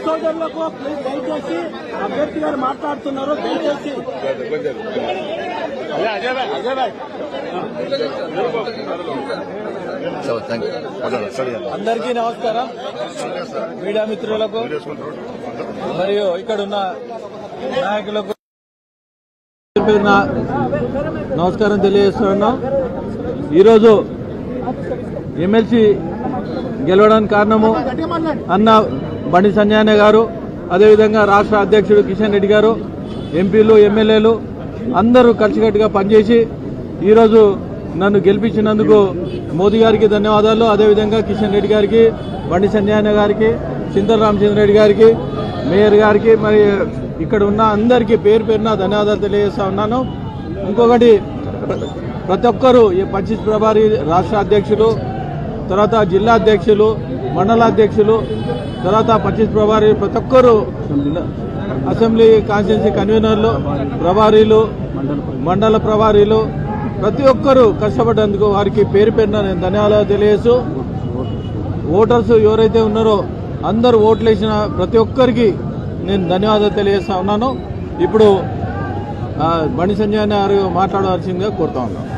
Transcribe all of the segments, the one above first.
సోదరులకు దయచేసి అభ్యర్థి గారు మాట్లాడుతున్నారు. దయచేసి అందరికీ నమస్కారం. మీడియా మిత్రులకు మరియు ఇక్కడున్న నాయకులకు నమస్కారం తెలియజేస్తున్నాం. ఈరోజు ఎమ్మెల్సీ గెలవడానికి కారణము అన్న బండి సంజయ్ గారు, అదేవిధంగా రాష్ట్ర అధ్యక్షుడు కిషన్ రెడ్డి గారు, ఎంపీలు ఎమ్మెల్యేలు అందరూ కలిసికట్టుగా పనిచేసి ఈరోజు నన్ను గెలిపించినందుకు మోదీ గారికి ధన్యవాదాలు. అదేవిధంగా కిషన్ రెడ్డి గారికి, బండి సంజయ్ గారికి, చింతల రామచంద్రరెడ్డి గారికి, మేయర్ గారికి, మరి ఇక్కడ ఉన్న అందరికీ పేరు పేరున ధన్యవాదాలు తెలియజేస్తా ఉన్నాను. ఇంకొకటి, ప్రతి ఒక్కరూ ఈ పంచాయత్ ప్రభారి రాష్ట్ర అధ్యక్షులు, తర్వాత జిల్లా అధ్యక్షులు, మండలాధ్యక్షులు, తర్వాత పంచాయత్ ప్రభారి, ప్రతి ఒక్కరూ అసెంబ్లీ కాన్స్టిట్యున్సీ కన్వీనర్లు, ప్రభారీలు, మండల ప్రభారీలు, ప్రతి ఒక్కరూ కష్టపడ్డందుకు వారికి పేరు పేరున నేను ధన్యవాదాలు తెలియజేస్తూ, ఓటర్స్ ఎవరైతే ఉన్నారో అందరూ ఓట్లు వేసిన ప్రతి ఒక్కరికి నేను ధన్యవాదాలు తెలియజేస్తా ఉన్నాను. ఇప్పుడు బండి సంజయ్ గారు మాట్లాడవలసిందిగా కోరుతా ఉన్నాను.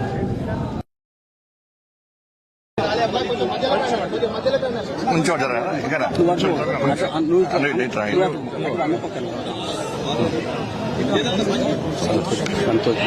సంతోషం.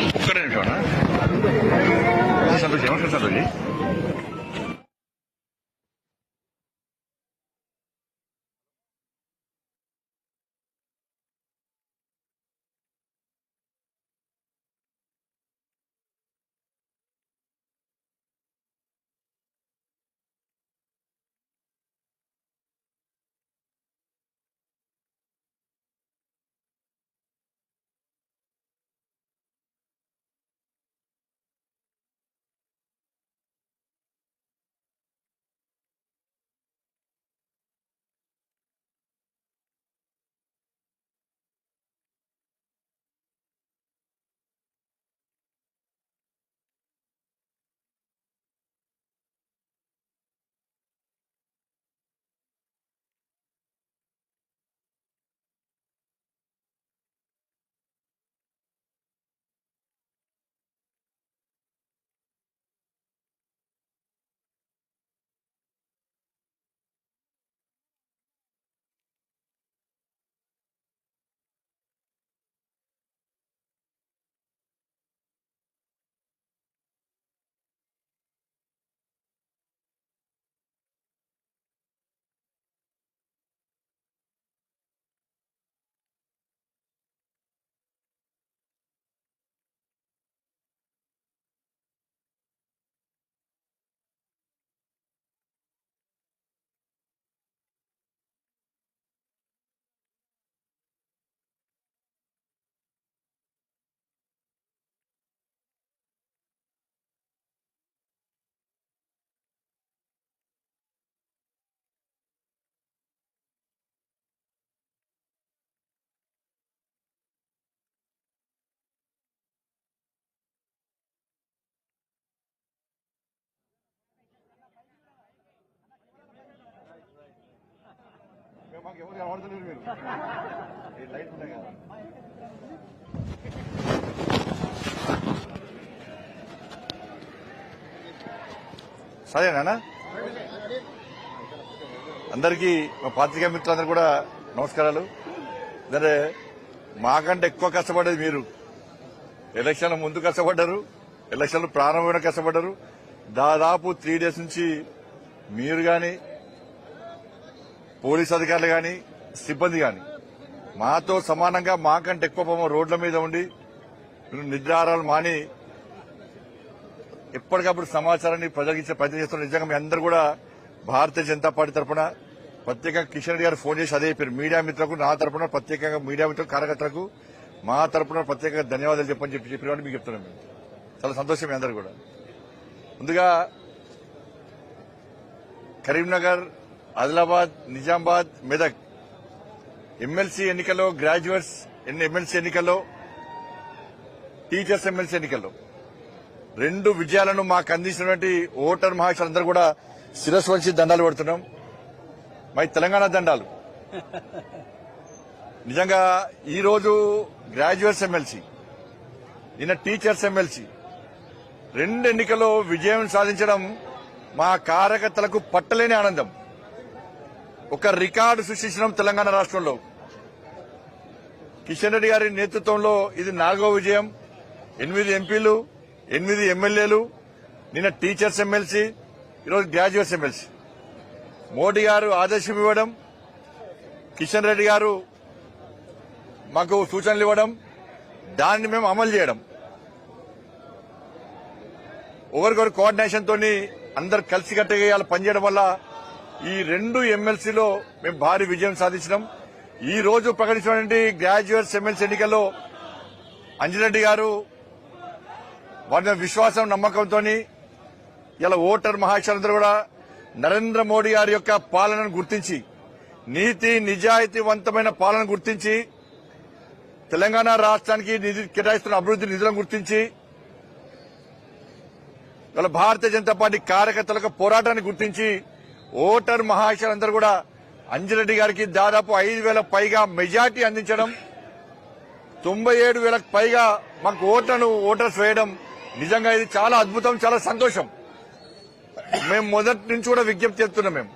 మాకు ఎవరు కనబడతలేరు మీరు లైట్ ఉన్నాయి కదా. సరేనా అందరికీ మా పాత్రికేయ మిత్రులందరూ కూడా నమస్కారాలు. అంటే మాకంటే ఎక్కువ కష్టపడేది మీరు. ఎలక్షన్ల ముందు కష్టపడ్డారు, ఎలక్షన్లు ప్రారంభమైన కష్టపడ్డారు. దాదాపు 3 days నుంచి మీరు గాని, పోలీస్ అధికారులు గాని, సిబ్బంది గాని మాతో సమానంగా మాకంటే ఎక్కువ రోడ్ల మీద ఉండి నిద్రాహారాలు మాని ఎప్పటికప్పుడు సమాచారాన్ని ప్రజలకు ఇచ్చే ప్రయత్నం చేస్తున్నారు. నిజంగా మీ అందరూ కూడా భారతీయ జనతా పార్టీ తరఫున ప్రత్యేకంగా కిషన్ రెడ్డి గారు ఫోన్ చేసి అదే చెప్పారు. మీడియా మిత్రులకు నా తరఫున ప్రత్యేకంగా మీడియా మిత్రులకు కార్యకర్తలకు మా తరఫున ప్రత్యేకంగా ధన్యవాదాలు చెప్పిన మీకు చెప్తున్నాం. మేము చాలా సంతోషం మీ అందరూ కూడా. ముందుగా కరీంనగర్, ఆదిలాబాద్, నిజామాబాద్, మెదక్ ఎమ్మెల్సీ ఎన్నికల్లో, గ్రాడ్యుయేట్స్ ఎమ్మెల్సీ ఎన్నికల్లో, టీచర్స్ ఎమ్మెల్సీ ఎన్నికల్లో 2 విజయాలను మాకు అందించినటువంటి ఓటర్ మహాశయులందరూ కూడా శిరస్సు వంచి దండాలు పెడుతున్నాం. మై తెలంగాణ దండాలు. నిజంగా ఈరోజు గ్రాడ్యుయేట్స్ ఎమ్మెల్సీ, నిన్న టీచర్స్ ఎమ్మెల్సీ 2 ఎన్నికల్లో విజయం సాధించడం మా కార్యకర్తలకు పట్టలేని ఆనందం. ఒక రికార్డు సృష్టించడం తెలంగాణ రాష్ట్రంలో. కిషన్ రెడ్డి గారి నేతృత్వంలో ఇది 4వ విజయం. 8 ఎంపీలు, 8 ఎమ్మెల్యేలు, నిన్న టీచర్స్ ఎమ్మెల్సీ, ఈరోజు గ్రాడ్యుయేట్స్ ఎమ్మెల్సీ. మోడీ గారు ఆదేశం ఇవ్వడం, కిషన్ రెడ్డి గారు మాకు సూచనలు ఇవ్వడం, దాన్ని మేము అమలు చేయడం, ఒకరికొకరు కోఆర్డినేషన్ తోని అందరు కలిసికట్టుగా పనిచేయడం వల్ల ఈ 2 ఎమ్మెల్సీలో మేము భారీ విజయం సాధించడం. ఈ రోజు ప్రకటించినటువంటి గ్రాడ్యుయేట్స్ ఎమ్మెల్సీ ఎన్నికల్లో అంజిరెడ్డి గారు వారి విశ్వాసం నమ్మకంతో ఇలా ఓటర్ మహాశయులందరూ కూడా నరేంద్ర మోడీ గారి యొక్క పాలనను గుర్తించి, నీతి నిజాయితీవంతమైన పాలన గుర్తించి, తెలంగాణ రాష్ట్రానికి కేటాయిస్తున్న అభివృద్ధి నిధులను గుర్తించి, ఇలా భారతీయ జనతా పార్టీ కార్యకర్తలకు పోరాటాన్ని గుర్తించి ఓటర్ మహాశయులందరూ కూడా అంజిరెడ్డి గారికి దాదాపు 5,000 పైగా మెజార్టీ అందించడం, 97,000 పైగా మాకు ఓటర్స్ వేయడం నిజంగా ఇది చాలా అద్భుతం, చాలా సంతోషం. మేము మొదటి నుంచి కూడా విజ్ఞప్తి చేస్తున్నాం. మేము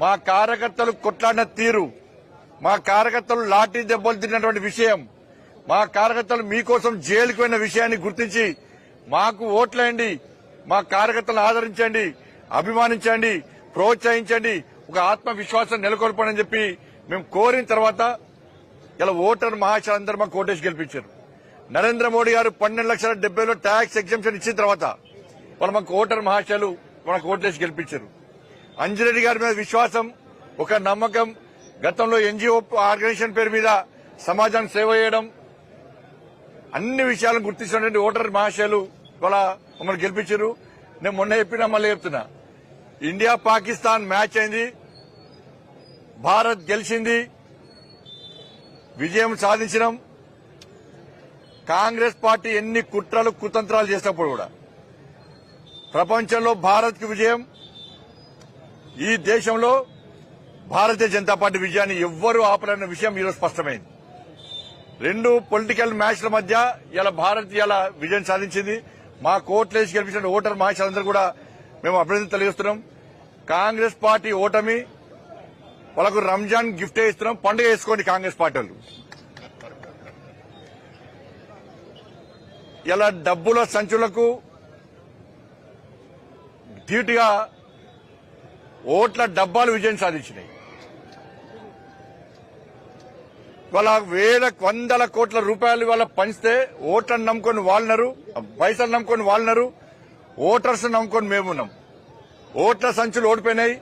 మా కార్యకర్తలు కొట్లాడిన తీరు, మా కార్యకర్తలు లాఠీ దెబ్బలు తిన్నటువంటి విషయం, మా కార్యకర్తలు మీకోసం జైలుకు పోయిన విషయాన్ని గుర్తించి మాకు ఓట్లేయండి, మా కార్యకర్తలను ఆదరించండి, అభిమానించండి, ప్రోత్సహించండి, ఒక ఆత్మవిశ్వాసం నెలకొల్పని చెప్పి మేము కోరిన తర్వాత ఇలా ఓటర్ మహాశయులందరూ మాకు ఓటేసి గెలిపించారు. నరేంద్ర మోడీ గారు 12,70,000 ట్యాక్స్ ఎగ్జంప్షన్ ఇచ్చిన తర్వాత వాళ్ళు మాకు ఓటర్ మహాశయులు మనకు ఓటేసి గెలిపించారు. అంజిరెడ్డి గారి మీద విశ్వాసం, ఒక నమ్మకం, గతంలో ఎన్జీఓ ఆర్గనైజేషన్ పేరు మీద సమాజానికి సేవ చేయడం, అన్ని విషయాలను గుర్తించినటువంటి ఓటర్ మహాశయులు వాళ్ళ మమ్మల్ని గెలిపించారు. నేను మొన్న చెప్పినా మళ్ళీ చెప్తున్నా, ఇండియా పాకిస్తాన్ మ్యాచ్ అయింది, భారత్ గెలిచింది, విజయం సాధించడం. కాంగ్రెస్ పార్టీ ఎన్ని కుట్రలు కుతంత్రాలు చేసినప్పుడు కూడా ప్రపంచంలో భారత్ కి విజయం, ఈ దేశంలో భారతీయ జనతా పార్టీ విజయాన్ని ఎవ్వరూ ఆపలేని విషయం ఈరోజు స్పష్టమైంది. 2 పొలిటికల్ మ్యాచ్ల మధ్య ఇలా భారత్ ఇలా విజయం సాధించింది. మా కోట్లేసి గెలిపించిన ఓటర్ మహాశయులందరూ కూడా మేము అభినందన తెలియజేస్తున్నాం. కాంగ్రెస్ పార్టీ ఓటమి వాళ్ళకు రంజాన్ గిఫ్ట్ ఇస్తున్నాం, పండుగ వేసుకోండి కాంగ్రెస్ పార్టీ వాళ్ళు. ఇలా డబ్బుల సంచులకు ధీటుగా ఓట్ల డబ్బాలు విజయం సాధించినాయి. వాళ్ళ 1,000 కోట్ల రూపాయలు వాళ్ళ పంచితే ఓట్లను నమ్ముకొని వాళ్ళన్నారు, పైసలు నమ్ముకొని వాళ్ళన్నారు, ఓటర్స్ నమ్ముకొని మేమున్నాం. ఓట్ల సంచులు ఓడిపోయినాయి,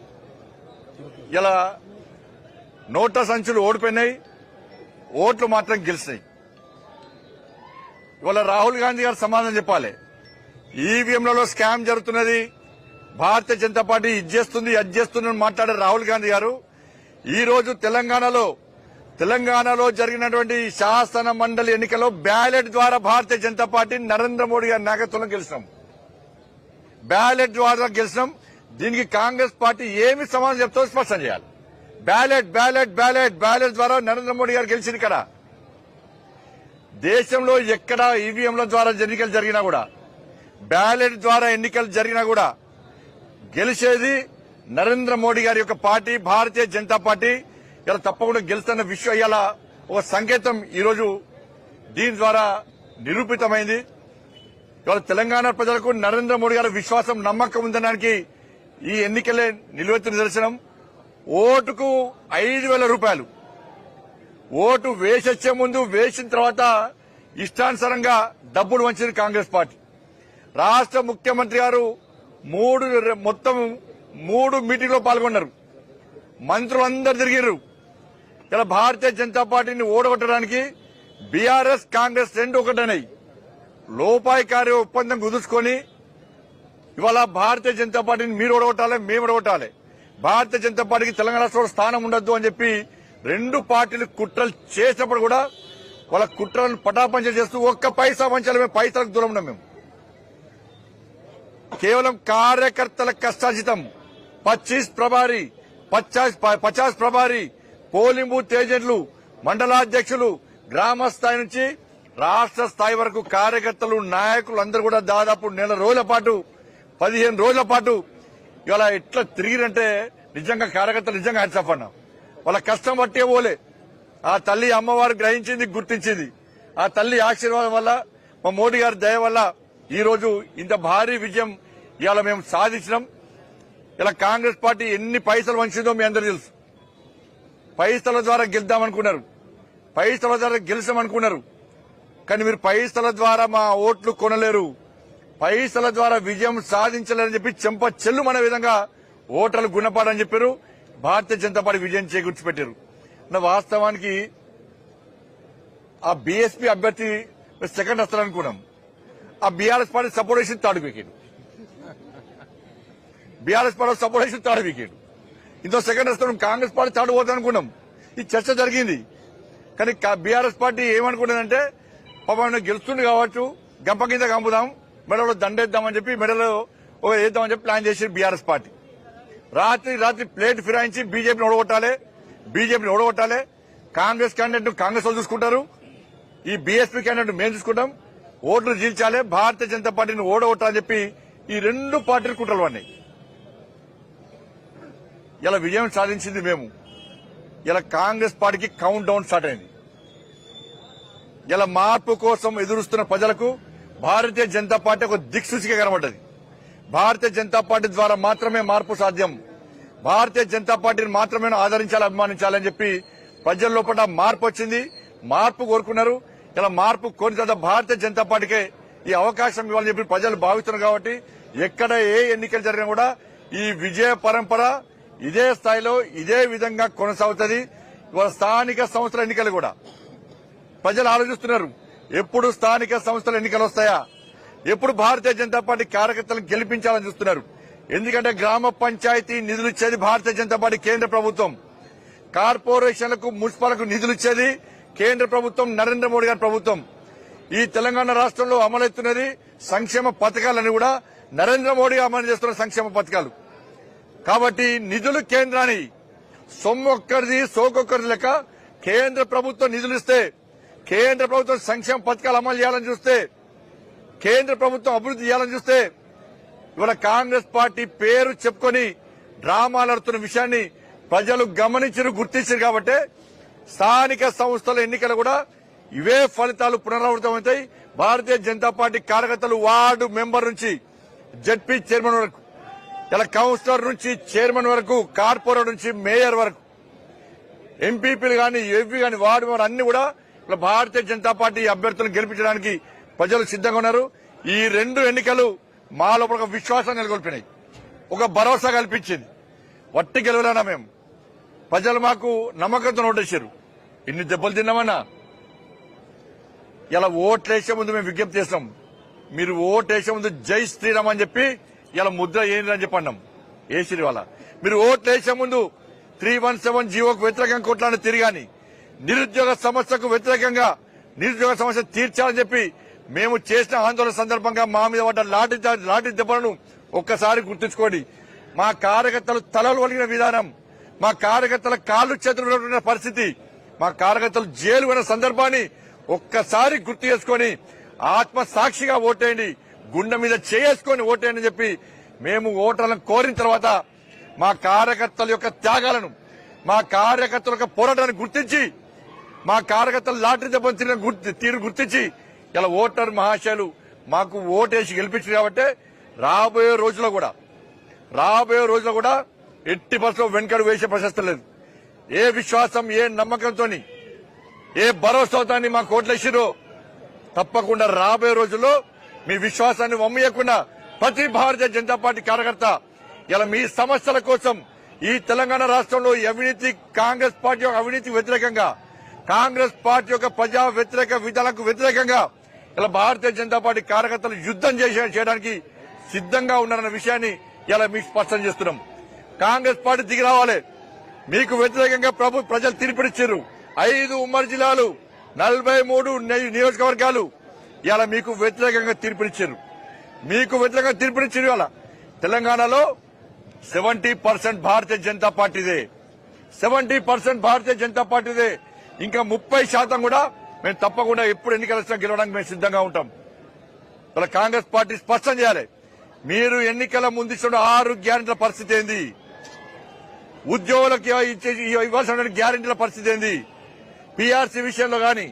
ఇలా నోట్ల సంచులు ఓడిపోయినాయి, ఓట్లు మాత్రం గెలిచినాయి. ఇవాళ రాహుల్ గాంధీ గారు సమాధానం చెప్పాలి. ఈవీఎంలలో స్కామ్ జరుగుతున్నది, భారతీయ జనతా పార్టీ ఇది చేస్తుంది అది చేస్తుందని మాట్లాడే రాహుల్ గాంధీ గారు ఈ రోజు తెలంగాణలో జరిగినటువంటి శాసన మండలి ఎన్నికల్లో బ్యాలెట్ ద్వారా భారతీయ జనతా పార్టీ నరేంద్ర మోడీ గారి నాయకత్వంలో గెలిచినాం. బ్యాలెట్ ద్వారా గెలిచినాం. దీనికి కాంగ్రెస్ పార్టీ ఏమి సమాధానం చెప్తో స్పష్టం చేయాలి. బ్యాలెట్ ద్వారా నరేంద్ర మోడీ గారు గెలిచింది కదా. దేశంలో ఎక్కడ ఈవీఎంల ద్వారా ఎన్నికలు జరిగినా కూడా, బ్యాలెట్ ద్వారా ఎన్నికలు జరిగినా కూడా గెలిచేది నరేంద్ర మోడీ గారి యొక్క పార్టీ, భారతీయ జనతా పార్టీ. ఇలా తప్పకుండా గెలుస్తున్న విషయం ఇలా ఒక సంకేతం ఈరోజు దీని ద్వారా నిరూపితమైంది. ఇవాళ తెలంగాణ ప్రజలకు నరేంద్ర మోడీ గారి విశ్వాసం, నమ్మకం ఉందనడానికి ఈ ఎన్నికలే నిలువెత్తు నిదర్శనం. ఓటుకు 5,000 రూపాయలు ఓటు వేసొచ్చే ముందు, వేసిన తర్వాత ఇష్టానుసారంగా డబ్బులు వంచింది కాంగ్రెస్ పార్టీ. రాష్ట్ర ముఖ్యమంత్రి గారు మొత్తం 3 మీటింగ్లో పాల్గొన్నారు. మంత్రులందరూ తిరిగారు. ఇలా భారతీయ జనతా పార్టీని ఓడగొట్టడానికి బీఆర్ఎస్ కాంగ్రెస్ 2 ఒకటైనాయి. లోపాయికారి ఒప్పందం కుదుర్చుకొని ఇవాళ భారతీయ జనతా పార్టీని మీరు ఓడగొట్టాలి, మేము ఓడగొట్టాలి, భారతీయ జనతా పార్టీకి తెలంగాణ రాష్ట్రంలో స్థానం ఉండొద్దు అని చెప్పి 2 పార్టీలు కుట్రలు చేసినప్పుడు కూడా వాళ్ళ కుట్రలను పటాపంచలు చేస్తూ ఒక్క పైసా పంచాలి. మేము పైసలకు దూరం ఉన్నాం. మేము కేవలం కార్యకర్తల కష్టార్జితం 25 ప్రభారీ 50 ప్రభారీ, పోలింగ్ బూత్ ఏజెంట్లు, మండలాధ్యక్షులు, గ్రామ స్థాయి నుంచి రాష్ట్ర స్థాయి వరకు కార్యకర్తలు, నాయకులు అందరూ కూడా దాదాపు నెల రోజుల పాటు 15 రోజుల పాటు ఇవాళ ఎట్లా తిరిగిరంటే నిజంగా కార్యకర్తలు నిజంగా హ్యాట్సాఫ్ అన్నా. వాళ్ళ కష్టం బట్టే పోలే. ఆ తల్లి అమ్మవారు గ్రహించింది, గుర్తించింది. ఆ తల్లి ఆశీర్వాదం వల్ల, మా మోడీ గారి దయ వల్ల ఈ రోజు ఇంత భారీ విజయం ఇవాళ మేము సాధించినాం. ఇలా కాంగ్రెస్ పార్టీ ఎన్ని పైసలు వంచిందో మీ అందరూ తెలుసు. పైసల ద్వారా గెలుద్దామనుకున్నారు, పైసల ద్వారా గెలిచామనుకున్నారు. కానీ మీరు పైసల ద్వారా మా ఓట్లు కొనలేరు, పైసల ద్వారా విజయం సాధించలేరని చెప్పి చెంప చెల్లుమనే విధంగా ఓటర్లు గుణపాడని చెప్పారు. భారతీయ జనతా పార్టీ విజయం చేకూర్చిపెట్టారు. వాస్తవానికి ఆ బీఎస్పీ అభ్యర్థి సెకండ్ వస్తారనుకున్నాం. ఆ బీఆర్ఎస్ పార్టీ సపోర్ట్ చేసి third wicket, BRS party support చేసి థర్డ్ వికెట్. ఇంతో సెకండ్ వస్తాం, కాంగ్రెస్ పార్టీ థర్డ్ పోతుంది అనుకున్నాం. ఈ చర్చ జరిగింది. కానీ బీఆర్ఎస్ పార్టీ ఏమనుకున్నదంటే పాపం గెలుస్తుంది కావచ్చు, గంప కింద కంపుదాం, మెడలో దండేద్దామని చెప్పి మెడలో వేద్దామని చెప్పి ప్లాన్ చేసి బీఆర్ఎస్ పార్టీ రాత్రి ప్లేట్ ఫిరాయించి బీజేపీని ఓడగొట్టాలి. కాంగ్రెస్ క్యాండిడేట్ కాంగ్రెస్ వాళ్ళు చూసుకుంటారు, ఈ బీఎస్పీ క్యాండిడేట్ మేము చూసుకుంటాం, ఓట్లు చీల్చాలి, భారతీయ జనతా పార్టీని ఓడగొట్టాలని చెప్పి ఈ రెండు పార్టీలు కుట్రలు పడినాయి. ఇలా విజయం సాధించింది మేము. ఇలా కాంగ్రెస్ పార్టీకి కౌంట్ డౌన్ స్టార్ట్ అయింది. ఇలా మార్పు కోసం ఎదురుస్తున్న ప్రజలకు భారతీయ జనతా పార్టీ ఒక దిక్సూచిగా కనబడ్డది. భారతీయ జనతా పార్టీ ద్వారా మాత్రమే మార్పు సాధ్యం, భారతీయ జనతా పార్టీని మాత్రమే ఆదరించాలి, అభిమానించాలని చెప్పి ప్రజల లోపల మార్పు వచ్చింది. మార్పు కోరుకున్నారు. ఇలా మార్పు కోరిన తర్వాత భారతీయ జనతా పార్టీకే ఈ అవకాశం ఇవ్వాలని చెప్పి ప్రజలు భావిస్తున్నారు. కాబట్టి ఎక్కడ ఏ ఎన్నికలు జరిగినా కూడా ఈ విజయ పరంపర ఇదే స్థాయిలో ఇదే విధంగా కొనసాగుతుంది. ఇవాళ స్థానిక సంస్థల ఎన్నికలు కూడా ప్రజలు ఆలోచిస్తున్నారు, ఎప్పుడు స్థానిక సంస్థల ఎన్నికలు వస్తాయా, ఎప్పుడు భారతీయ జనతా పార్టీ కార్యకర్తలను గెలిపించాలని చూస్తున్నారు. ఎందుకంటే గ్రామ పంచాయతీ నిధులు ఇచ్చేది భారతీయ జనతా పార్టీ కేంద్ర ప్రభుత్వం, కార్పొరేషన్లకు మున్సిపాలకు నిధులు ఇచ్చేది కేంద్ర ప్రభుత్వం, నరేంద్ర మోడీ గారి ప్రభుత్వం. ఈ తెలంగాణ రాష్ట్రంలో అమలవుతున్నది సంక్షేమ పథకాలని కూడా నరేంద్ర మోడీ అమలు చేస్తున్న సంక్షేమ పథకాలు. కాబట్టి నిధులు కేంద్రాన్ని సొమ్మొక్కరిది సోకొక్కరిది లెక్క కేంద్ర ప్రభుత్వం నిధులు ఇస్తే, కేంద్ర ప్రభుత్వం సంక్షేమ పథకాలు అమలు చేయాలని చూస్తే, కేంద్ర ప్రభుత్వం అభివృద్ధి చేయాలని చూస్తే ఇవాళ కాంగ్రెస్ పార్టీ పేరు చెప్పుకొని డ్రామాలు ఆడుతున్న విషయాన్ని ప్రజలు గమనించారు, గుర్తించారు. కాబట్టి స్థానిక సంస్థల ఎన్నికలు కూడా ఇవే ఫలితాలు పునరావృతమవుతాయి. భారతీయ జనతా పార్టీ కార్యకర్తలు వార్డు మెంబర్ నుంచి జడ్పీ చైర్మన్ వరకు, ఇలా కౌన్సిలర్ నుంచి చైర్మన్ వరకు, కార్పొరేటర్ నుంచి మేయర్ వరకు, ఎంపీపీలు కానీ ఎంపీ కానీ వార్డు మెంబర్ అన్ని కూడా ఇలా భారతీయ జనతా పార్టీ అభ్యర్థులను గెలిపించడానికి ప్రజలు సిద్ధంగా ఉన్నారు. ఈ రెండు ఎన్నికలు మా లోపల ఒక విశ్వాసం నెలకొల్పినాయి, ఒక భరోసా కల్పించింది. వట్టి గెలవలేనా మేము, ప్రజలు మాకు నమ్మకంతో ఓటేశారు. ఇన్ని దెబ్బలు తిన్నామన్నా ఇలా ఓట్లేసే ముందు మేము విజ్ఞప్తి చేస్తాం, మీరు ఓటేసే ముందు జై శ్రీరామ్ అని చెప్పి ఇలా ముద్ర ఏంటి అని చెప్పన్నాం. ఏసిరి వాళ్ళ మీరు ఓట్లేసే ముందు 317 జీవోకు వ్యతిరేకంగా కొట్లాడిన తిరిగాని, నిరుద్యోగ సమస్యకు వ్యతిరేకంగా నిరుద్యోగ సమస్య తీర్చాలని చెప్పి మేము చేసిన ఆందోళన సందర్భంగా మా మీద పడ్డ లాఠీ దెబ్బలను ఒక్కసారి గుర్తుంచుకోండి. మా కార్యకర్తలు తలలు వలిగిన విధానం, మా కార్యకర్తల కాళ్ళు చేతులు ఉన్న పరిస్థితి, మా కార్యకర్తలు జైలు పోయిన సందర్భాన్ని ఒక్కసారి గుర్తు చేసుకుని ఆత్మ సాక్షిగా ఓటేయండి, గుండె మీద చేసుకుని ఓటేయండి అని చెప్పి మేము ఓటర్లను కోరిన తర్వాత మా కార్యకర్తల యొక్క త్యాగాలను, మా కార్యకర్తల యొక్క పోరాటాన్ని గుర్తించి, మా కార్యకర్తలు లాటరీ దెబ్బను తిరిగిన తీరు గుర్తించి ఇలా ఓటర్ మహాశయులు మాకు ఓటేసి గెలిపించారు. కాబట్టి రాబోయే రోజుల్లో కూడా ఎట్టి బస్సులో వెనుకడు వేసే ప్రశస్తం లేదు. ఏ విశ్వాసం, ఏ నమ్మకంతో, ఏ భరోసాతో మాకు ఓట్లేసిరో తప్పకుండా రాబోయే రోజుల్లో మీ విశ్వాసాన్ని వమ్మయ్యకుండా ప్రతి భారతీయ జనతా పార్టీ కార్యకర్త ఇలా మీ సమస్యల కోసం ఈ తెలంగాణ రాష్ట్రంలో అవినీతి, కాంగ్రెస్ పార్టీ యొక్క అవినీతి వ్యతిరేకంగా, కాంగ్రెస్ పార్టీ యొక్క ప్రజా వ్యతిరేక విధానాలకు వ్యతిరేకంగా ఇలా భారతీయ జనతా పార్టీ కార్యకర్తలు యుద్దం చేయడానికి సిద్ధంగా ఉన్నారన్న విషయాన్ని ఇలా మీకు స్పష్టం చేస్తున్నాం. కాంగ్రెస్ పార్టీ దిగి రావాలి. మీకు వ్యతిరేకంగా ప్రజలు తీర్పునిచ్చారు. 5 ఉమ్మడి జిల్లాలు, 43 నియోజకవర్గాలు ఇలా మీకు వ్యతిరేకంగా తీర్పునిచ్చారు. ఇవాళ తెలంగాణలో 70% భారతీయ జనతా పార్టీదే. 70% భారతీయ జనతా పార్టీదే. ఇంకా 30% కూడా మేము తప్పకుండా ఎప్పుడు ఎన్నికలు వచ్చినా గెలవడానికి మేము సిద్ధంగా ఉంటాం. ఇలా కాంగ్రెస్ పార్టీ స్పష్టం చేయాలి. మీరు ఎన్నికల ముందు ఇచ్చిన 6 గ్యారెంటీల పరిస్థితి ఏంది? ఉద్యోగులకు ఇవ్వాల్సిన గ్యారెంటీల పరిస్థితి ఏంది? పీఆర్సీ విషయంలో గాని,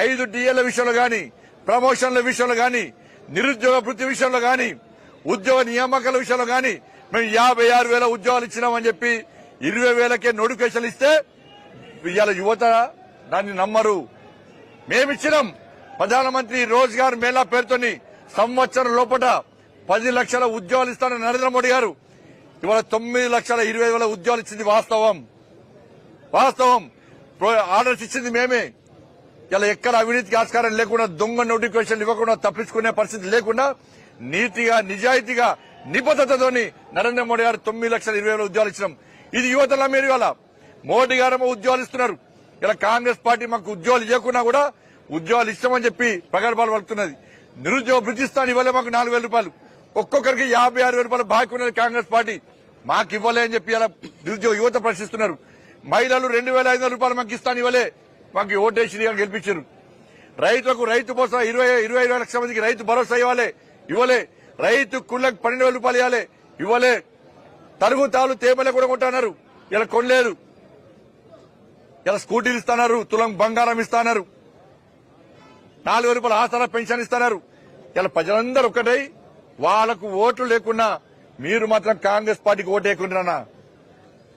5 డిఏల విషయంలో గాని, ప్రమోషన్ల విషయంలో గాని, నిరుద్యోగ వృత్తి విషయంలో గాని, ఉద్యోగ నియామకాల విషయంలో గాని మేము 56,000 ఉద్యోగాలు ఇచ్చినామని చెప్పి 20,000కే నోటిఫికేషన్ ఇస్తే ఇవాళ యువత దాన్ని నమ్మరు. మేమిచ్చినాం ప్రధానమంత్రి రోజ్గార్ మేళా పేరుతోని సంవత్సరం లోపల 10 లక్షల ఉద్యోగాలు ఇస్తానని నరేంద్ర మోడీ గారు ఇవాళ 9,20,000 ఉద్యోగాలు ఇచ్చింది వాస్తవం. ఆర్డర్స్ ఇచ్చింది మేమే. ఇలా ఎక్కడ అవినీతికి ఆస్కారం లేకుండా, దొంగ నోటిఫికేషన్ ఇవ్వకుండా, తప్పించుకునే పరిస్థితి లేకుండా నీతిగా, నిజాయితీగా, నిబద్దతతోని నరేంద్ర మోడీ గారు 9,20,000 ఉద్యోగాలు ఇచ్చినాం. ఇది యువతలా మీరు ఇవాళ మోడీ గారు ఉద్యోగాలు ఇస్తున్నారు. ఇలా కాంగ్రెస్ పార్టీ మాకు ఉద్యోగాలు ఇవ్వకున్నా కూడా ఉద్యోగాలు ఇస్తామని చెప్పి ప్రగల్భాలు పలుకుతున్నది. నిరుద్యోగ వృత్తిస్తాను ఇవ్వలే, మాకు 4,000 రూపాయలు, ఒక్కొక్కరికి 56,000 రూపాయలు బాకీ ఉన్నది కాంగ్రెస్ పార్టీ, మాకు ఇవ్వలే అని చెప్పి ఇలా నిరుద్యోగ యువత ప్రశ్నిస్తున్నారు. మహిళలు 2,500 రూపాయలు మాకు ఇస్తాను ఇవ్వలే, మాకు ఓటేసి గెలిపించారు. రైతులకు రైతు భరోసా 20 లక్షల మందికి రైతు భరోసా ఇవ్వలే. రైతు కుళ్ళకు 12,000 రూపాయలు ఇవ్వలే. తరుగు తాలు తేమలే కూడా కొంటున్నారు, ఇలా కొనలేదు. ఇలా స్కూటీలు ఇస్తున్నారు, తులం బంగారం ఇస్తున్నారు, 4,000 రూపాయల ఆసరా పెన్షన్ ఇస్తున్నారు. ఇలా ప్రజలందరూ ఒక్కటై వాళ్లకు ఓట్లు లేకున్నా మీరు మాత్రం కాంగ్రెస్ పార్టీకి ఓటు వేయకుండా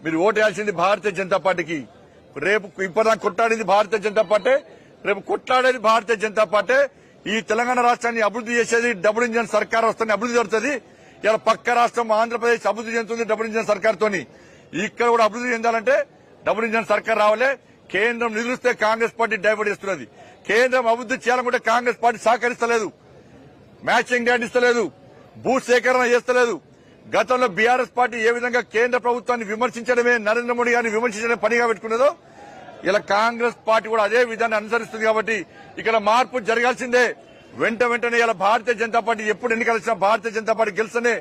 మీరు ఓటు వేయాల్సింది భారతీయ జనతా పార్టీకి. రేపు ఇప్పటిదాకా కొట్లాడింది భారతీయ జనతా పార్టీ, రేపు కొట్లాడేది భారతీయ జనతా పార్టీ. ఈ తెలంగాణ రాష్ట్రాన్ని అభివృద్ధి చేసేది డబుల్ ఇంజన్ సర్కార్ వస్తుంది, అభివృద్ధి జరుగుతుంది. ఇలా పక్క రాష్ట్రం ఆంధ్రప్రదేశ్ అభివృద్ధి చెందుతుంది డబుల్ ఇంజన్ సర్కార్ తోని. ఇక్కడ కూడా అభివృద్ధి చెందాలంటే డబుల్ ఇంజన్ సర్కార్ రావాలి. కేంద్రం నిధులిస్తే కాంగ్రెస్ పార్టీ డైవర్ట్ చేస్తున్నది. కేంద్రం అభివృద్ధి చేయాలనుకుంటే కాంగ్రెస్ పార్టీ సహకరిస్తలేదు, మ్యాచింగ్ గ్రాంట్ ఇస్తలేదు, భూ సేకరణ చేస్తలేదు. గతంలో బీఆర్ఎస్ పార్టీ ఏ విధంగా కేంద్ర ప్రభుత్వాన్ని విమర్శించడమే, నరేంద్ర మోడీ గారిని విమర్శించడమే పనిగా పెట్టుకున్నదో ఇలా కాంగ్రెస్ పార్టీ కూడా అదే విధాన్ని అనుసరిస్తుంది. కాబట్టి ఇక్కడ మార్పు జరగాల్సిందే. వెంటనే ఇలా భారతీయ జనతా పార్టీ ఎప్పుడు ఎన్నికలు వచ్చినా భారతీయ జనతా పార్టీ గెలిస్తేనే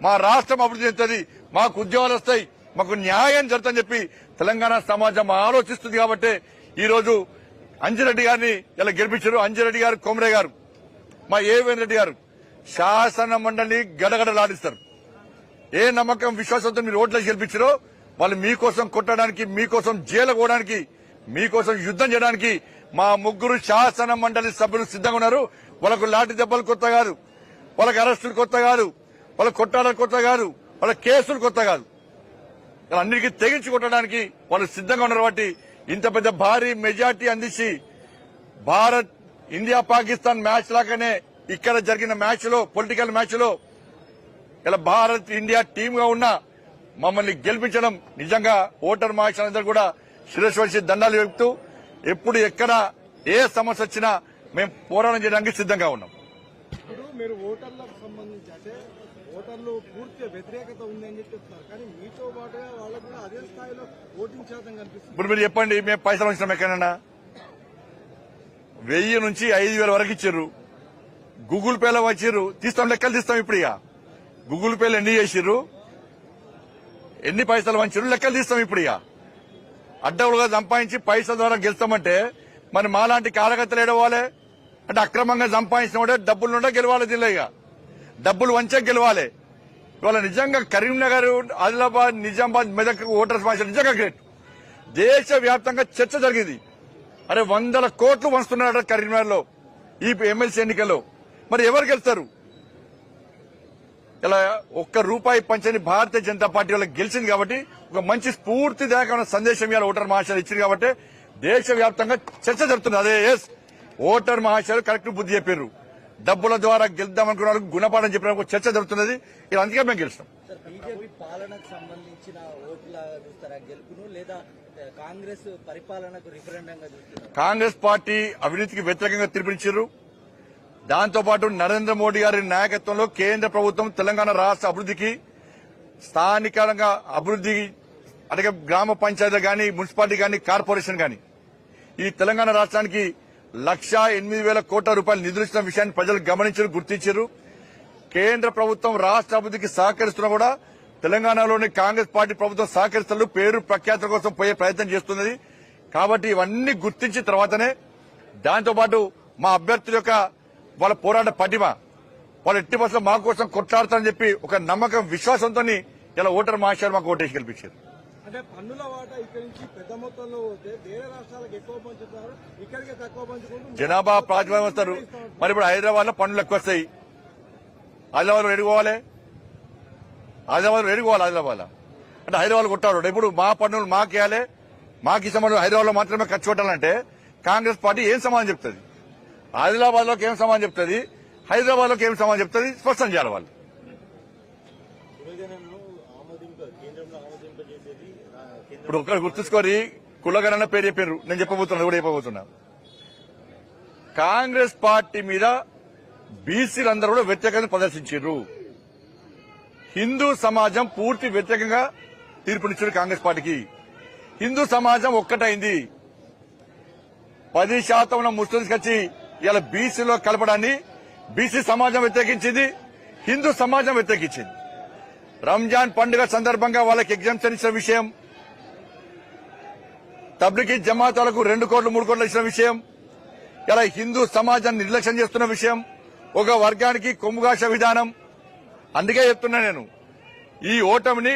మా రాష్ట్రం అభివృద్ధి చెందుతుంది, మాకు ఉద్యోగాలు వస్తాయి, మాకు న్యాయం జరుగుతుందని చెప్పి తెలంగాణ సమాజం ఆలోచిస్తుంది. కాబట్టి ఈ రోజు అంజిరెడ్డి గారిని ఇలా గెలిపించారు. అంజిరెడ్డి గారు, కొమరే గారు, మా ఏవేన్ రెడ్డి గారు శాసన మండలిని గడగడలాడిస్తారు. ఏ నమ్మకం విశ్వాసంతో మీరు ఓట్లేసి గెలిపించారో వాళ్ళు మీకోసం కొట్టడానికి, మీకోసం జైలు పోవడానికి, మీకోసం యుద్దం చేయడానికి మా 3 శాసన మండలి సభ్యులు సిద్ధంగా ఉన్నారు. వాళ్ళకు లాఠీ దెబ్బలు కొత్త కాదు, వాళ్ళకి అరెస్టులు కొత్త కాదు, వాళ్ళ కొట్టాలని కొత్త కాదు, వాళ్ళ కేసులు కొత్త కాదు. అన్నిటికీ తెగించి కొట్టడానికి వాళ్ళు సిద్ధంగా ఉన్నారు. కాబట్టి ఇంత పెద్ద భారీ మెజార్టీ అందించి భారత్ ఇండియా పాకిస్తాన్ మ్యాచ్ లాగానే ఇక్కడ జరిగిన మ్యాచ్ లో, పొలిటికల్ మ్యాచ్ లో ఇలా భారత్ ఇండియా టీమ్ గా ఉన్న మమ్మల్ని గెలిపించడం నిజంగా ఓటర్ మహాశయులందరూ కూడా శిరస్సు వచ్చి దండాలు చెబుతూ ఎప్పుడు ఎక్కడ ఏ సమస్య వచ్చినా మేము పోరాటం చేయడానికి సిద్ధంగా ఉన్నాం. ఇప్పుడు మీరు ఓటర్లకు సంబంధించి అంటే ఓటర్లు పూర్తి వ్యతిరేకత ఉందని చెప్తున్నారు, కానీ మీతో పాటుగా వాళ్ళకు కూడా అదే స్థాయిలో ఓటింగ్ శాతం కనిపిస్తుంది. ఇప్పుడు మీరు చెప్పండి, మేము పైసలు వచ్చినాం ఎక్కడన్నా? 1000 నుంచి 5,000 వరకు ఇచ్చారు. గూగుల్ పేలో వచ్చిర్రు, తీస్తాం, లెక్కలు తీస్తాం. ఇప్పుడు ఇక గూగుల్ పేలో ఎన్ని చేసిర్రు, ఎన్ని పైసలు వంచారు, లెక్కలు తీస్తాం. ఇప్పుడు ఇక అడ్డవులుగా సంపాదించి పైసల ద్వారా గెలుస్తామంటే మరి మాలాంటి కార్యకర్తలు ఏడవాలి అంటే అక్రమంగా సంపాదించిన డబ్బులు నుండే గెలవాలి. దీనిలో ఇక డబ్బులు వంచే గెలవాలి. ఇవాళ నిజంగా కరీంనగర్, ఆదిలాబాద్, నిజామాబాద్, మెదక్ ఓటర్స్ మార్చడం నిజంగా గ్రేట్. దేశవ్యాప్తంగా చర్చ జరిగింది. అరే 100 కోట్లు వంచుతున్నారట కరీంనగర్ లో ఈ ఎమ్మెల్సీ ఎన్నికల్లో. మరి ఎవరు గెలుస్తారు? ఇలా ₹1 పంచని భారతీయ జనతా పార్టీ వాళ్ళకి గెలిచింది. కాబట్టి ఒక మంచి స్ఫూర్తిదాయకమైన సందేశం ఇవాళ ఓటర్ మహాశయులు ఇచ్చింది. కాబట్టి దేశవ్యాప్తంగా చర్చ జరుగుతుంది. అదే ఎస్, ఓటర్ మహాశయులు కరెక్ట్ బుద్ధి చెప్పారు. డబ్బుల ద్వారా గెలుద్దామనుకున్న వాళ్ళకి గుణపాఠం చెప్పిన చర్చ జరుగుతున్నది. ఇలా అందుకే మేము గెలుస్తాం. బీజేపీ పాలనకు సంబంధించిన ఓట్ల చూస్తారా గెలుపును, లేదా కాంగ్రెస్ పరిపాలనకు రిఫరెండంగా చూస్తారా? కాంగ్రెస్ పార్టీ అవినీతికి వ్యతిరేకంగా తీర్పిచ్చారు. దాంతోపాటు నరేంద్ర మోడీ గారి నాయకత్వంలో కేంద్ర ప్రభుత్వం తెలంగాణ రాష్ట్ర అభివృద్ధికి, స్థానికంగా అభివృద్ధి అంటే గ్రామ పంచాయతీలు గాని, మున్సిపాలిటీ గాని, కార్పొరేషన్ గాని ఈ తెలంగాణ రాష్ట్రానికి 1,08,000 కోట్ల రూపాయలు నిధులు ఇచ్చిన విషయాన్ని ప్రజలు గమనించారు, గుర్తించారు. కేంద్ర ప్రభుత్వం రాష్ట్ర అభివృద్ధికి సహకరిస్తున్నా కూడా తెలంగాణలోని కాంగ్రెస్ పార్టీ ప్రభుత్వం సహకరిస్తూ పేరు ప్రఖ్యాతుల కోసం పోయే ప్రయత్నం చేస్తున్నది. కాబట్టి ఇవన్నీ గుర్తించిన తర్వాతనే దాంతోపాటు మా అభ్యర్థుల యొక్క వాళ్ళ పోరాట పటిమ వాళ్ళు ఎట్టి బస్సులో మా కోసం కొట్లాడతారని చెప్పి ఒక నమ్మకం విశ్వాసంతో ఇలా ఓటర్ మహాశయులు మాకు ఓటేసి గెలిపించారు. అంటే పన్నుల వాటా ఇక్కడి నుంచి పెద్ద మొత్తంలో పోతే వేరే రాష్ట్రాలకు ఎక్కువ పంచుతారు, ఇక్కడికే తక్కువ పంచుకుంటూ జనాభా ప్రాతిపదికన వస్తారు. మరి ఇప్పుడు హైదరాబాద్ లో పన్నులు ఎక్కువ వస్తాయి. ఆదిలాబాద్ లో ఎడుకోవాలి, ఆదిలాబాద్ అంటే హైదరాబాద్ కొట్టాడు. ఇప్పుడు మా పన్నులు మాకేయాలి, మాకు ఇష్టం హైదరాబాద్ లో మాత్రమే ఖర్చు పెట్టాలంటే కాంగ్రెస్ పార్టీ ఏం సమాధానం చెప్తుంది? ఆదిలాబాద్ లోకి ఏం సమాధానం చెప్తుంది? హైదరాబాద్ లోకి ఏం సమాధానం చెప్తుంది? స్పష్టం చేయాలి వాళ్ళు. ఇప్పుడు ఒక్కరు గుర్తుంచుకొని కులగణన పేరు చెప్పారు. నేను చెప్పబోతున్నా. కాంగ్రెస్ పార్టీ మీద బీసీలందరూ కూడా వ్యతిరేకంగా ప్రదర్శించారు. హిందూ సమాజం పూర్తి వ్యతిరేకంగా తీర్పునిచ్చారు కాంగ్రెస్ పార్టీకి. హిందూ సమాజం ఒక్కటైంది. 10% ముస్లింస్ వచ్చి ఇలా బీసీలో కలపడాన్ని బీసీ సమాజం వ్యతిరేకించింది, హిందూ సమాజం వ్యతిరేకించింది. రంజాన్ పండుగ సందర్భంగా వాళ్ళకి ఎగ్జామ్షన్ ఇచ్చిన విషయం, తబ్లిగీ జమాతాలకు 2 కోట్లు 3 కోట్లు ఇచ్చిన విషయం, ఇలా హిందూ సమాజాన్ని నిర్లక్ష్యం చేస్తున్న విషయం, ఒక వర్గానికి కొమ్ముగాష విధానం. అందుకే చెప్తున్నా నేను, ఈ ఓటమిని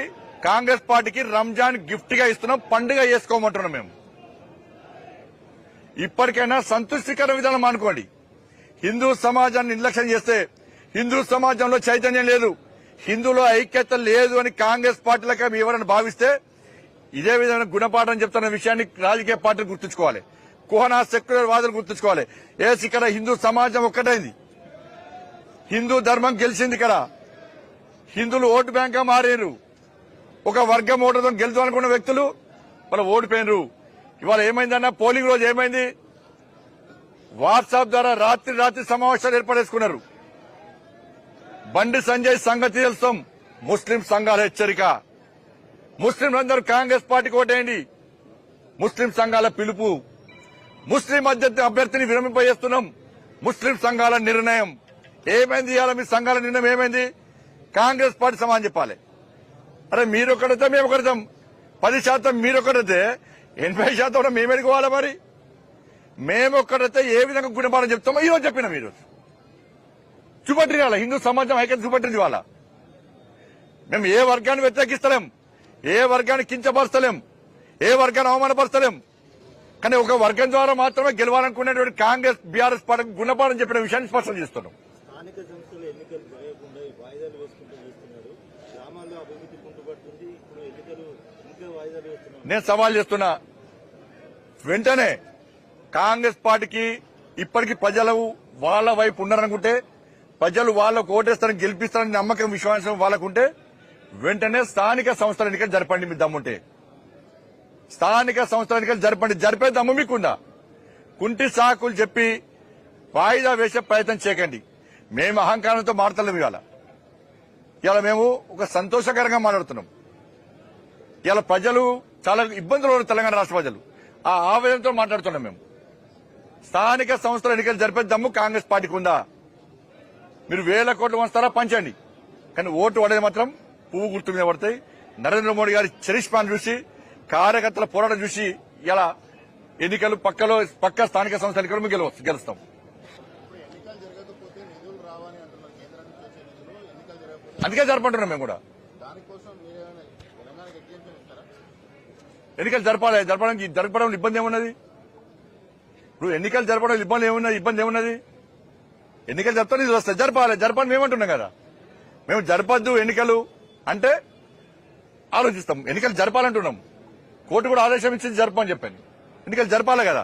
కాంగ్రెస్ పార్టీకి రంజాన్ గిఫ్ట్ గా ఇస్తున్నాం, పండుగ చేసుకోమంటున్నాం. మేము ఇప్పటికైనా సంతృష్టికర విధానం అనుకోండి. హిందూ సమాజాన్ని నిర్లక్ష్యం చేస్తే హిందూ సమాజంలో చైతన్యం లేదు, హిందువులో ఐక్యత లేదు అని కాంగ్రెస్ పార్టీలకు ఎవరైనా భావిస్తే ఇదే విధమైన గుణపాఠం చెప్తున్న విషయాన్ని రాజకీయ పార్టీలు గుర్తుంచుకోవాలి. కోహనా సెక్యులర్ వాదులు గుర్తుంచుకోవాలి. ఇక్కడ హిందూ సమాజం ఒక్కటైంది, హిందూ ధర్మం గెలిచింది. ఇక్కడ హిందువులు ఓటు బ్యాంక్ గా మారారు. ఒక వర్గం ఓటుతో గెలుచాలనుకున్న వ్యక్తులు వాళ్ళు ఓడిపోయినరు. ఇవాళ ఏమైందన్న, పోలింగ్ రోజు ఏమైంది? వాట్సాప్ ద్వారా రాత్రి సమావేశాలు ఏర్పడేసుకున్నారు. బండి సంజయ్ సంగతి తెలుస్తాం. ముస్లిం సంఘాల హెచ్చరిక, ముస్లింలందరూ కాంగ్రెస్ పార్టీకి ఓటేయండి. ముస్లిం సంఘాల పిలుపు, ముస్లిం అభ్యర్థిని విరమింపజేస్తున్నాం. ముస్లిం సంఘాల నిర్ణయం ఏమైంది? ఇవాళ మీ సంఘాల నిర్ణయం ఏమైంది? కాంగ్రెస్ పార్టీ సమాధానం చెప్పాలి. అరే మీరొక్కడైతే మేము ఒకరితాం, 10% మీరొక్కడైతే 80% మేము ఎడుకోవాలా? మరి మేమొక్కడైతే ఏ విధంగా గుణపాఠం చెప్తామో ఈరోజు చెప్పినాం. ఈరోజు చూపట్టింది వాళ్ళ హిందూ సమాజం ఐక్యత చూపట్టింది. వాళ్ళ మేము ఏ వర్గాన్ని వ్యతిరేకిస్తలేం, ఏ వర్గాన్ని కించపరచలేం, ఏ వర్గాన్ని అవమానపరచలేం. కానీ ఒక వర్గం ద్వారా మాత్రమే గెలవాలనుకునేటువంటి కాంగ్రెస్ బీఆర్ఎస్ పార్టీకి గుణపాఠం చెప్పిన విషయాన్ని స్పష్టం చేస్తున్నాం. స్థానిక సంస్థల ఎన్నికలు జరగకుండా వాయిదాలు వేసుకుంటూ చేస్తున్నారు. గ్రామాల్లో అభివృద్ధి కుంటుపడుతుంది. ఇప్పుడు ఎన్నికలు ఇంకా వాయిదాలు వేస్తున్నారు. నేను సవాల్ చేస్తున్నా, వెంటనే కాంగ్రెస్ పార్టీకి ఇప్పటికీ ప్రజలు వాళ్ళ వైపు ఉన్నారనుకుంటే, ప్రజలు వాళ్ళకు ఓటేస్తారని గెలిపిస్తారని నమ్మకం విశ్వాసం వాళ్ళకుంటే వెంటనే స్థానిక సంస్థల ఎన్నికలు జరపండి. మీ దమ్ముంటే స్థానిక సంస్థల ఎన్నికలు జరపండి. జరిపే దమ్ము మీకుందా? కుంటి సాకులు చెప్పి వాయిదా వేసే ప్రయత్నం చేయకండి. మేము అహంకారంతో మాట్లాడలేము. ఇవాళ మేము ఒక సంతోషకరంగా మాట్లాడుతున్నాం. ఇవాళ ప్రజలు చాలా ఇబ్బందులు ఉన్నారు, తెలంగాణ రాష్ట్ర ప్రజలు. ఆ ఆవేదనతో మాట్లాడుతున్నాం. మేము స్థానిక సంస్థల ఎన్నికలు జరిపే దమ్ము కాంగ్రెస్ పార్టీకి ఉందా? మీరు 1000 కోట్లు వంచుతారా? పంచండి. కానీ ఓటు పడేది మాత్రం పువ్వు గుర్తు మీద పడతాయి. నరేంద్ర మోడీ గారి చరిష్మాను చూసి, కార్యకర్తల పోరాటం చూసి ఇలా ఎన్నికలు పక్క స్థానిక సంస్థల ఎన్నికలు మేము గెలుస్తాం. అందుకే జరపంటున్నాం. మేము కూడా ఎన్నికలు జరపడం ఇబ్బంది ఏమున్నది? ఇప్పుడు ఎన్నికలు జరపడం ఇబ్బంది ఏమున్నది? ఎన్నికలు చెప్తాను, ఇది వస్తాయి, జరపాలి మేమంటున్నాం కదా. మేము జరపద్దు ఎన్నికలు అంటే ఆలోచిస్తాం. ఎన్నికలు జరపాలంటున్నాం. కోర్టు కూడా ఆదేశం ఇచ్చింది జరపని చెప్పాను. ఎన్నికలు జరపాలి కదా.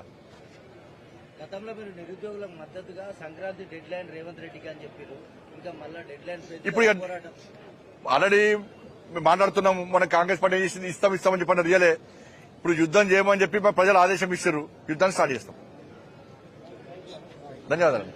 గతంలో మీరు నిరుద్యోగులకు మద్దతుగా సంక్రాంతి డెడ్ లైన్ రేవంత్ రెడ్డికి అని చెప్పారు. ఇంకా మళ్ళా డెడ్ లైన్ ఇప్పుడు ఆల్రెడీ మేము మాట్లాడుతున్నాం. మన కాంగ్రెస్ పార్టీ ఇస్తామని చెప్పండి రియలే. ఇప్పుడు యుద్దం చేయమని చెప్పి ప్రజలు ఆదేశం ఇచ్చారు. యుద్ధాన్ని స్టార్ట్ చేస్తాం. ధన్యవాదాలు.